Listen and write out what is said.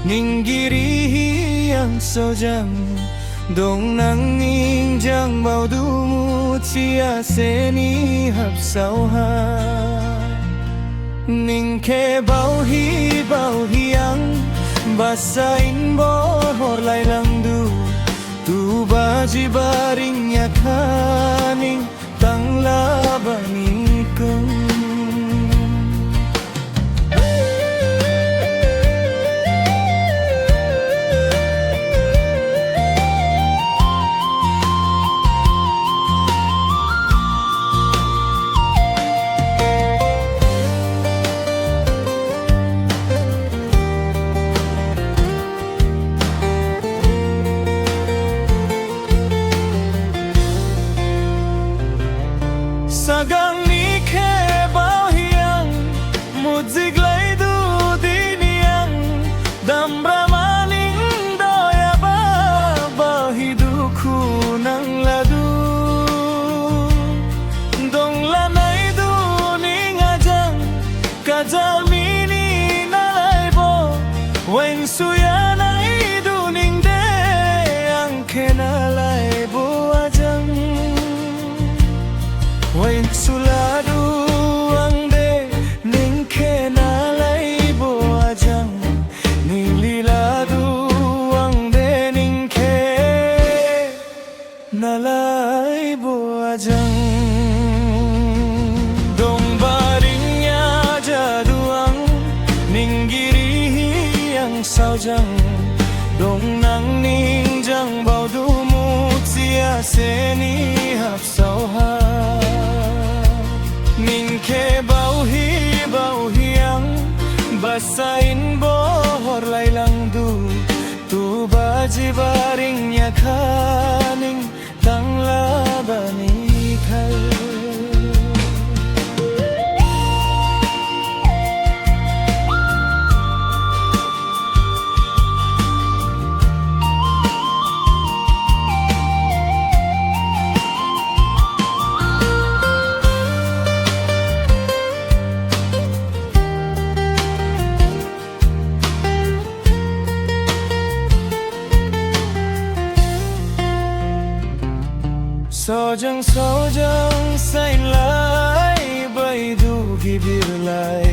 ninggirihi ang saujang dong nanging jang bao du mu chia se ni hấp sao ha ning ke bao hi ang basa in bo hor lai lang tu ba ji baring ya khaning tang la ba ni kung sagang ni ke bao hiang muzik lai du diniang dam ramaning doya ba hi du khu nang la du dong la nai du ning ajang ka jalmi ni na lai bo wen suya nai du ning de ang ke na lai bo ajang Wain suladu ang de ning ke na lai bo ajang ning liladu ang de ning ke na lai bo ajang dong baring ya jadu ang ning girihi ang saujang dong nang ning jang bao du mu chia se ni hấp sao ha ning ke bao hi ang basa in bo hor lai lang tu ba ji baring ya khaning tang la ba ni khal Sojang sain lai bay du gibir lai